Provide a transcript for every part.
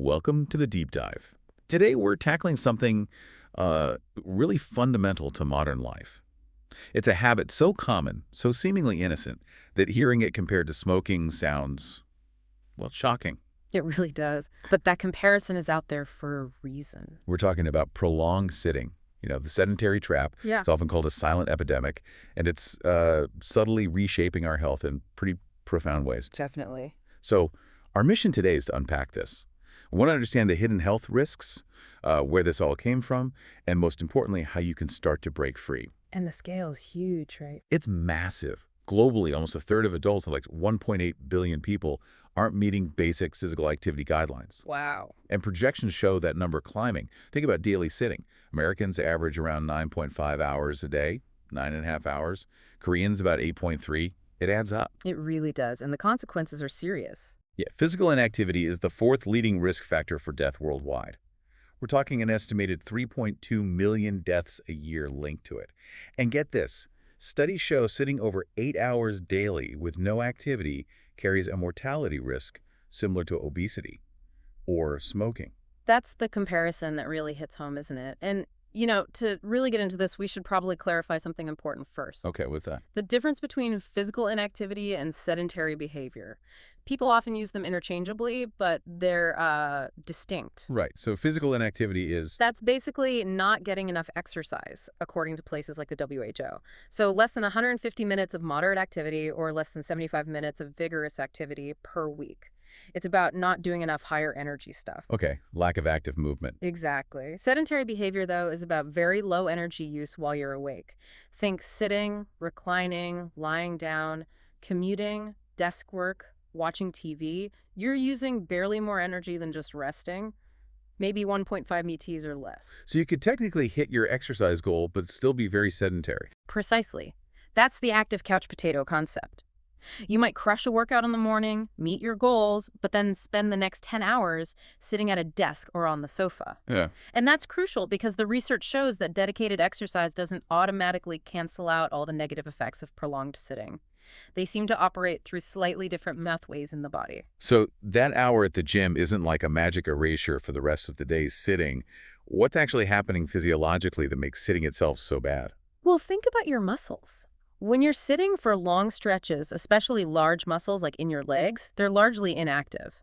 Welcome to the Deep Dive. Today we're tackling something really fundamental to modern life. It's a habit so common, so seemingly innocent, that hearing it compared to smoking sounds, well, shocking. It really does. But that comparison is out there for a reason. We're talking about prolonged sitting. The sedentary trap. Yeah. It's often called a silent epidemic, and it's subtly reshaping our health in pretty profound ways. Definitely. So our mission today is to unpack this. We want to understand the hidden health risks, where this all came from, and most importantly, how you can start to break free. And the scale is huge, right? It's massive. Globally, almost a third of adults, like 1.8 billion people, aren't meeting basic physical activity guidelines. Wow. And projections show that number climbing. Think about daily sitting. Americans average around 9.5 hours a day, 9.5 hours. Koreans about 8.3. It adds up. It really does. And the consequences are serious. Yeah, physical inactivity is the fourth leading risk factor for death worldwide. We're talking an estimated 3.2 million deaths a year linked to it. And get this, studies show sitting over 8 hours daily with no activity carries a mortality risk similar to obesity or smoking. That's the comparison that really hits home, isn't it? And, to really get into this, we should probably clarify something important first. Okay, with that. The difference between physical inactivity and sedentary behavior. People often use them interchangeably, but they're distinct. Right, so physical inactivity is... That's basically not getting enough exercise, according to places like the WHO. So less than 150 minutes of moderate activity or less than 75 minutes of vigorous activity per week. It's about not doing enough higher energy stuff. Okay, lack of active movement. Exactly. Sedentary behavior, though, is about very low energy use while you're awake. Think sitting, reclining, lying down, commuting, desk work, watching TV. You're using barely more energy than just resting. Maybe 1.5 METs or less. So you could technically hit your exercise goal, but still be very sedentary. Precisely. That's the active couch potato concept. You might crush a workout in the morning, meet your goals, but then spend the next 10 hours sitting at a desk or on the sofa. Yeah. And that's crucial because the research shows that dedicated exercise doesn't automatically cancel out all the negative effects of prolonged sitting. They seem to operate through slightly different pathways in the body. So that hour at the gym isn't like a magic erasure for the rest of the day sitting. What's actually happening physiologically that makes sitting itself so bad? Well, think about your muscles. When you're sitting for long stretches, especially large muscles like in your legs, they're largely inactive.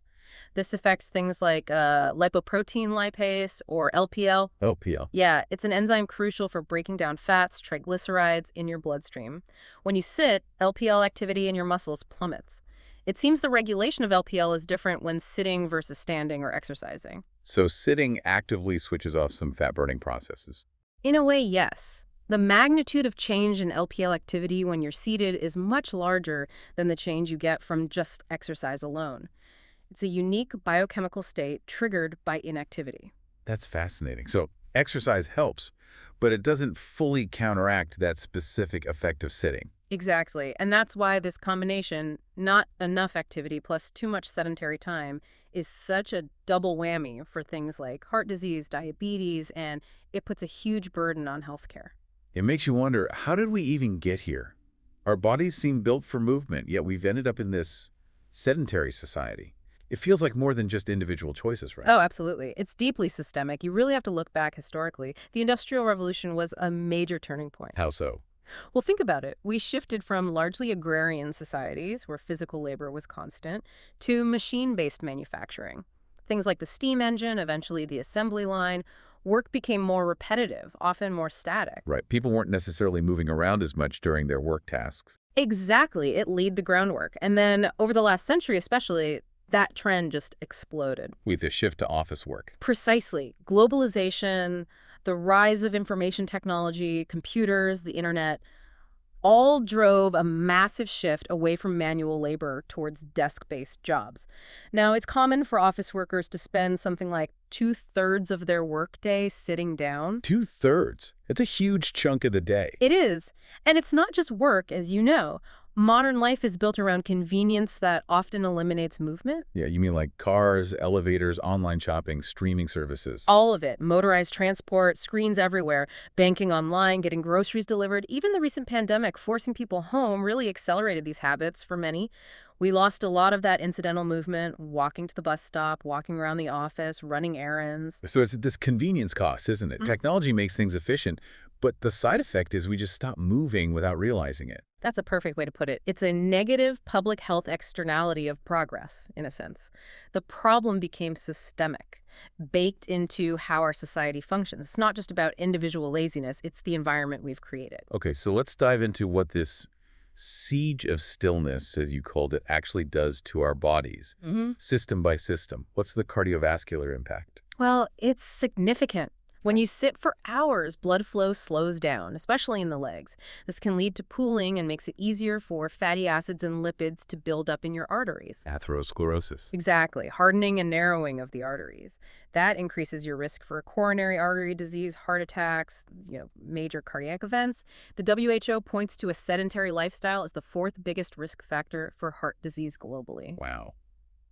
This affects things like lipoprotein lipase or LPL. LPL. Yeah, it's an enzyme crucial for breaking down fats, triglycerides in your bloodstream. When you sit, LPL activity in your muscles plummets. It seems the regulation of LPL is different when sitting versus standing or exercising. So sitting actively switches off some fat-burning processes. In a way, yes. The magnitude of change in LPL activity when you're seated is much larger than the change you get from just exercise alone. It's a unique biochemical state triggered by inactivity. That's fascinating. So exercise helps, but it doesn't fully counteract that specific effect of sitting. Exactly. And that's why this combination, not enough activity plus too much sedentary time, is such a double whammy for things like heart disease, diabetes, and it puts a huge burden on healthcare. It makes you wonder, how did we even get here? Our bodies seem built for movement, yet we've ended up in this sedentary society. It feels like more than just individual choices, right? Oh, absolutely. It's deeply systemic. You really have to look back historically. The Industrial Revolution was a major turning point. How so? Well, think about it. We shifted from largely agrarian societies, where physical labor was constant, to machine-based manufacturing. Things like the steam engine, eventually the assembly line. Work became more repetitive, often more static. Right. People weren't necessarily moving around as much during their work tasks. Exactly. It laid the groundwork. And then over the last century especially, that trend just exploded. With the shift to office work. Precisely. Globalization, the rise of information technology, computers, the internet, all drove a massive shift away from manual labor towards desk-based jobs. Now, it's common for office workers to spend something like 2/3 of their workday sitting down. 2/3? It's a huge chunk of the day. It is. And it's not just work, as you know. Modern life is built around convenience that often eliminates movement. Yeah, you mean like cars, elevators, online shopping, streaming services. All of it, motorized transport, screens everywhere, banking online, getting groceries delivered. Even the recent pandemic forcing people home really accelerated these habits for many. We lost a lot of that incidental movement, walking to the bus stop, walking around the office, running errands. So it's this convenience cost, isn't it? Technology makes things efficient, but the side effect is we just stop moving without realizing it. That's a perfect way to put it. It's a negative public health externality of progress, in a sense. The problem became systemic, baked into how our society functions. It's not just about individual laziness, it's the environment we've created. Okay, so let's dive into what this siege of stillness, as you called it, actually does to our bodies, system by system. What's the cardiovascular impact? Well, it's significant. When you sit for hours, blood flow slows down, especially in the legs. This can lead to pooling and makes it easier for fatty acids and lipids to build up in your arteries. Atherosclerosis. Exactly, hardening and narrowing of the arteries. That increases your risk for coronary artery disease, heart attacks, major cardiac events. The WHO points to a sedentary lifestyle as the fourth biggest risk factor for heart disease globally. Wow.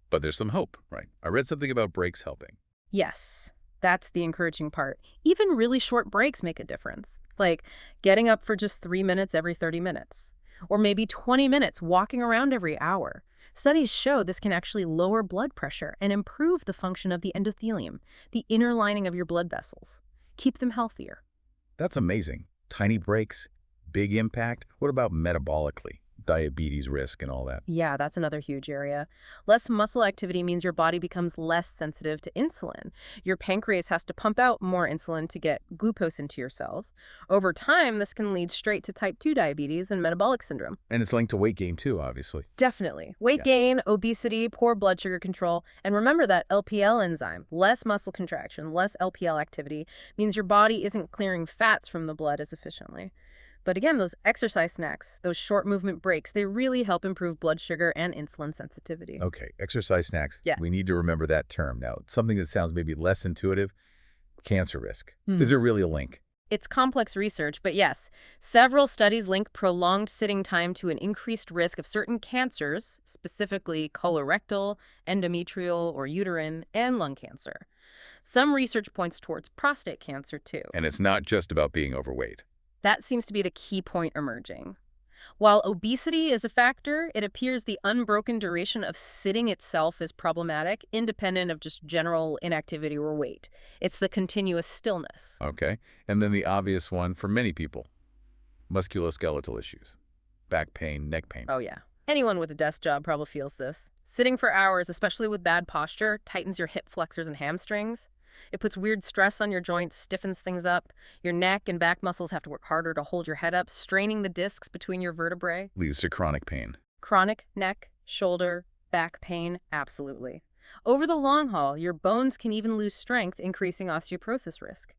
But there's some hope, right? I read something about breaks helping. Yes. That's the encouraging part. Even really short breaks make a difference, like getting up for just 3 minutes every 30 minutes, or maybe 20 minutes walking around every hour. Studies show this can actually lower blood pressure and improve the function of the endothelium, the inner lining of your blood vessels. Keep them healthier. That's amazing. Tiny breaks, big impact. What about metabolically? Diabetes risk and all that. Yeah, that's another huge area. Less muscle activity means your body becomes less sensitive to insulin. Your pancreas has to pump out more insulin to get glucose into your cells. Over time, this can lead straight to type 2 diabetes and metabolic syndrome. And it's linked to weight gain too, obviously. Definitely. Weight gain, obesity, poor blood sugar control. And remember that LPL enzyme, less muscle contraction, less LPL activity, means your body isn't clearing fats from the blood as efficiently. But again, those exercise snacks, those short movement breaks, they really help improve blood sugar and insulin sensitivity. Okay, exercise snacks. Yeah. We need to remember that term. Now, something that sounds maybe less intuitive, cancer risk. Is there really a link? It's complex research, but yes, several studies link prolonged sitting time to an increased risk of certain cancers, specifically colorectal, endometrial or uterine, and lung cancer. Some research points towards prostate cancer, too. And it's not just about being overweight. That seems to be the key point emerging. While obesity is a factor, it appears the unbroken duration of sitting itself is problematic, independent of just general inactivity or weight. It's the continuous stillness. Okay. And then the obvious one for many people, musculoskeletal issues, back pain, neck pain. Oh, yeah. Anyone with a desk job probably feels this. Sitting for hours, especially with bad posture, tightens your hip flexors and hamstrings. It puts weird stress on your joints, stiffens things up. Your neck and back muscles have to work harder to hold your head up, straining the discs between your vertebrae. Leads to chronic pain. Chronic neck, shoulder, back pain, absolutely. Over the long haul, your bones can even lose strength, increasing osteoporosis risk.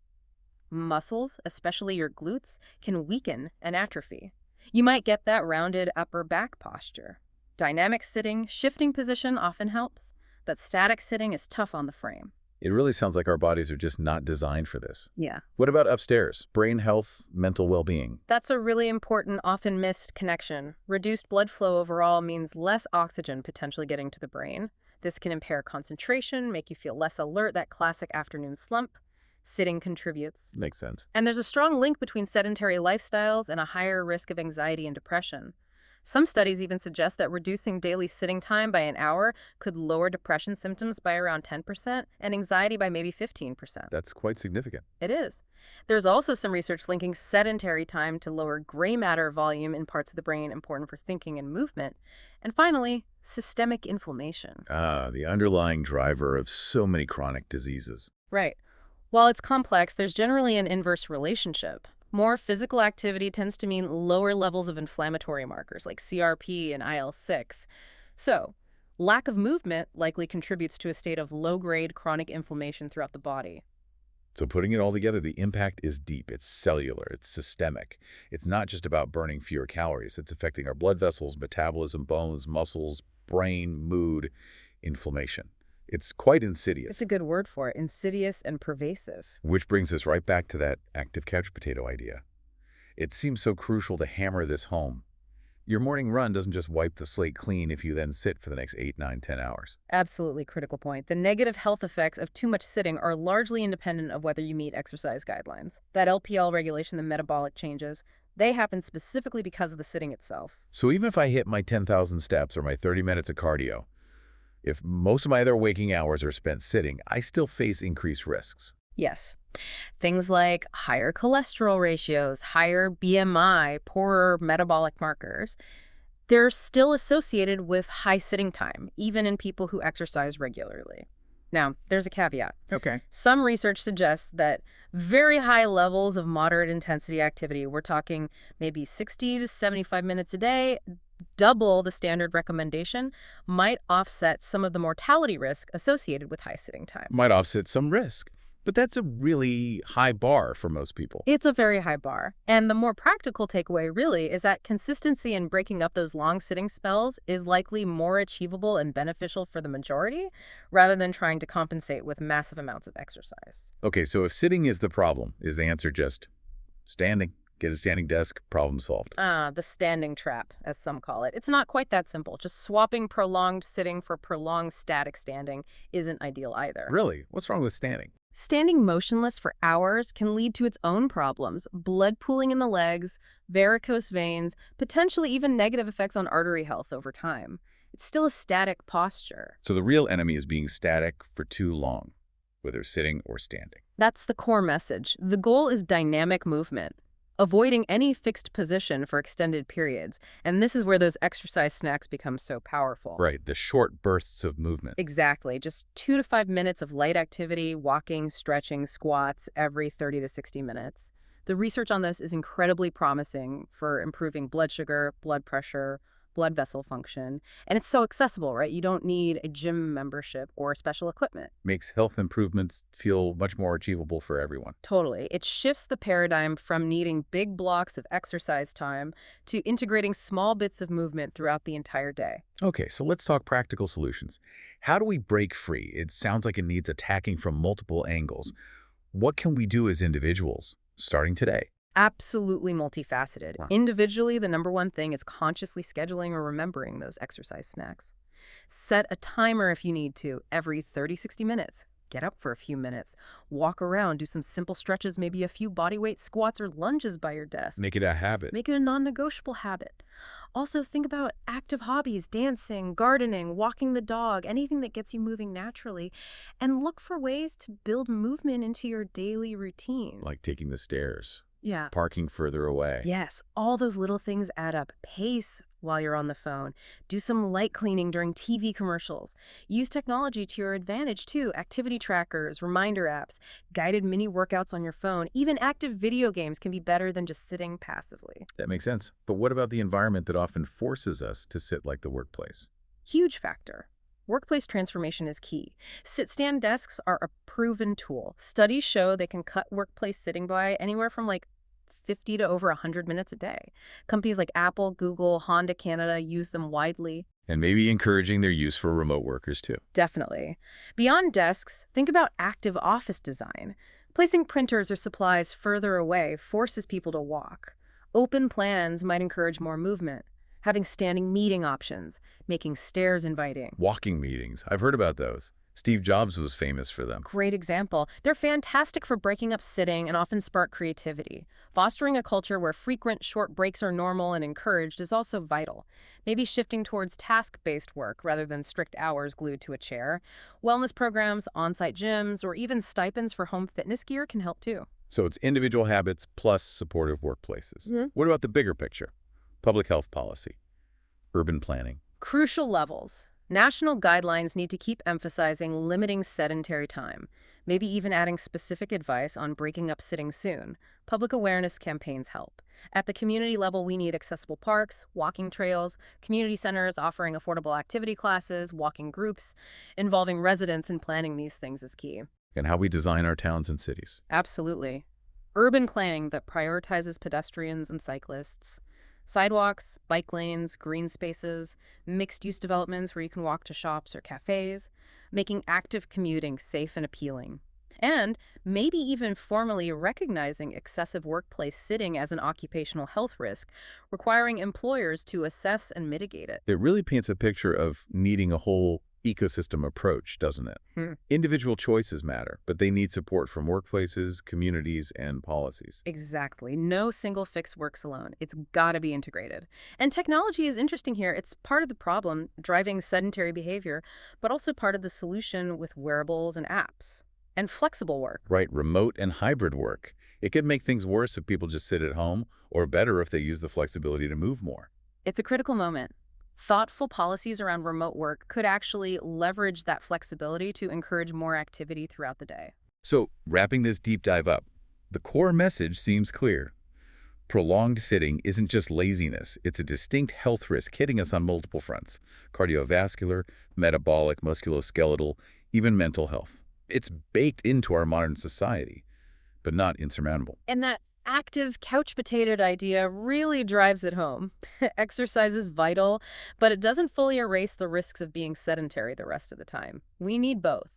Muscles, especially your glutes, can weaken and atrophy. You might get that rounded upper back posture. Dynamic sitting, shifting position often helps, but static sitting is tough on the frame. It really sounds like our bodies are just not designed for this. Yeah. What about upstairs? Brain health, mental well-being. That's a really important, often missed connection. Reduced blood flow overall means less oxygen potentially getting to the brain. This can impair concentration, make you feel less alert, that classic afternoon slump. Sitting contributes. Makes sense. And there's a strong link between sedentary lifestyles and a higher risk of anxiety and depression. Some studies even suggest that reducing daily sitting time by an hour could lower depression symptoms by around 10% and anxiety by maybe 15%. That's quite significant. It is. There's also some research linking sedentary time to lower gray matter volume in parts of the brain important for thinking and movement. And finally, systemic inflammation. The underlying driver of so many chronic diseases. Right. While it's complex, there's generally an inverse relationship. More physical activity tends to mean lower levels of inflammatory markers like CRP and IL-6. So, lack of movement likely contributes to a state of low-grade chronic inflammation throughout the body. So putting it all together, the impact is deep. It's cellular. It's systemic. It's not just about burning fewer calories. It's affecting our blood vessels, metabolism, bones, muscles, brain, mood, inflammation. It's quite insidious. It's a good word for it, insidious and pervasive. Which brings us right back to that active couch potato idea. It seems so crucial to hammer this home. Your morning run doesn't just wipe the slate clean if you then sit for the next 8, 9, 10 hours. Absolutely critical point. The negative health effects of too much sitting are largely independent of whether you meet exercise guidelines. That LPL regulation, the metabolic changes, they happen specifically because of the sitting itself. So even if I hit my 10,000 steps or my 30 minutes of cardio, if most of my other waking hours are spent sitting, I still face increased risks. Yes. Things like higher cholesterol ratios, higher BMI, poorer metabolic markers, they're still associated with high sitting time, even in people who exercise regularly. Now, there's a caveat. Okay. Some research suggests that very high levels of moderate intensity activity, we're talking maybe 60 to 75 minutes a day, double the standard recommendation, might offset some of the mortality risk associated with high sitting time. Might offset some risk, but that's a really high bar for most people. It's a very high bar. And the more practical takeaway really is that consistency in breaking up those long sitting spells is likely more achievable and beneficial for the majority rather than trying to compensate with massive amounts of exercise. Okay, so if sitting is the problem, is the answer just standing? Get a standing desk, problem solved. The standing trap, as some call it. It's not quite that simple. Just swapping prolonged sitting for prolonged static standing isn't ideal either. Really? What's wrong with standing? Standing motionless for hours can lead to its own problems, blood pooling in the legs, varicose veins, potentially even negative effects on artery health over time. It's still a static posture. So the real enemy is being static for too long, whether sitting or standing. That's the core message. The goal is dynamic movement, avoiding any fixed position for extended periods. And this is where those exercise snacks become so powerful. Right, the short bursts of movement. Exactly. Just 2 to 5 minutes of light activity, walking, stretching, squats every 30 to 60 minutes. The research on this is incredibly promising for improving blood sugar, blood pressure, blood vessel function. And it's so accessible, right? You don't need a gym membership or special equipment. Makes health improvements feel much more achievable for everyone. Totally. It shifts the paradigm from needing big blocks of exercise time to integrating small bits of movement throughout the entire day. Okay, so let's talk practical solutions. How do we break free? It sounds like it needs attacking from multiple angles. What can we do as individuals, starting today? Absolutely multifaceted. Wow. Individually, the number one thing is consciously scheduling or remembering those exercise snacks. Set a timer if you need to, every 30, 60 minutes. Get up for a few minutes. Walk around, do some simple stretches, maybe a few bodyweight squats or lunges by your desk. Make it a habit. Make it a non-negotiable habit. Also, think about active hobbies, dancing, gardening, walking the dog, anything that gets you moving naturally. And look for ways to build movement into your daily routine. Like taking the stairs. Yeah. Parking further away. Yes, all those little things add up. Pace while you're on the phone. Do some light cleaning during TV commercials. Use technology to your advantage, too. Activity trackers, reminder apps, guided mini workouts on your phone. Even active video games can be better than just sitting passively. That makes sense. But what about the environment that often forces us to sit like the workplace? Huge factor. Workplace transformation is key. Sit-stand desks are a proven tool. Studies show they can cut workplace sitting by anywhere from 50 to over 100 minutes a day. Companies like Apple, Google, Honda Canada use them widely. And maybe encouraging their use for remote workers, too. Definitely. Beyond desks, think about active office design. Placing printers or supplies further away forces people to walk. Open plans might encourage more movement. Having standing meeting options, making stairs inviting. Walking meetings. I've heard about those. Steve Jobs was famous for them. Great example. They're fantastic for breaking up sitting and often spark creativity. Fostering a culture where frequent short breaks are normal and encouraged is also vital. Maybe shifting towards task-based work rather than strict hours glued to a chair. Wellness programs, on-site gyms, or even stipends for home fitness gear can help too. So it's individual habits plus supportive workplaces. Mm-hmm. What about the bigger picture? Public health policy, urban planning. Crucial levels. National guidelines need to keep emphasizing limiting sedentary time, maybe even adding specific advice on breaking up sitting soon. Public awareness campaigns help. At the community level, we need accessible parks, walking trails, community centers offering affordable activity classes, walking groups. Involving residents in planning these things is key. And how we design our towns and cities. Absolutely. Urban planning that prioritizes pedestrians and cyclists. Sidewalks, bike lanes, green spaces, mixed-use developments where you can walk to shops or cafes, making active commuting safe and appealing. and maybe even formally recognizing excessive workplace sitting as an occupational health risk, requiring employers to assess and mitigate it. It really paints a picture of needing a whole ecosystem approach, doesn't it? Hmm. Individual choices matter, but they need support from workplaces, communities, and policies. Exactly. No single fix works alone. It's got to be integrated. And technology is interesting here. It's part of the problem, driving sedentary behavior, but also part of the solution with wearables and apps. And flexible work. Right, remote and hybrid work. It could make things worse if people just sit at home, or better if they use the flexibility to move more. It's a critical moment. Thoughtful policies around remote work could actually leverage that flexibility to encourage more activity throughout the day. So, wrapping this deep dive up, the core message seems clear. Prolonged sitting isn't just laziness, it's a distinct health risk hitting us on multiple fronts: cardiovascular, metabolic, musculoskeletal, even mental health. It's baked into our modern society, but not insurmountable. And that active couch potatoed idea really drives it home. Exercise is vital, but it doesn't fully erase the risks of being sedentary the rest of the time. We need both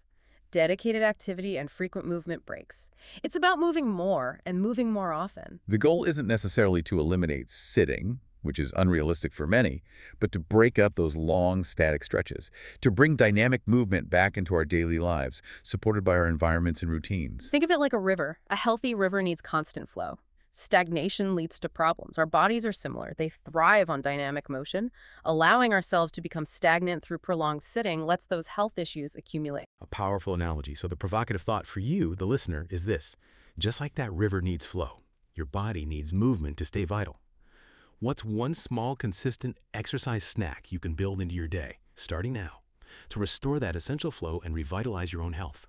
dedicated activity and frequent movement breaks. It's about moving more and moving more often. The goal isn't necessarily to eliminate sitting, which is unrealistic for many, but to break up those long, static stretches, to bring dynamic movement back into our daily lives, supported by our environments and routines. Think of it like a river. A healthy river needs constant flow. Stagnation leads to problems. Our bodies are similar. They thrive on dynamic motion. Allowing ourselves to become stagnant through prolonged sitting lets those health issues accumulate. A powerful analogy. So the provocative thought for you, the listener, is this. Just like that river needs flow, your body needs movement to stay vital. What's one small, consistent exercise snack you can build into your day, starting now, to restore that essential flow and revitalize your own health?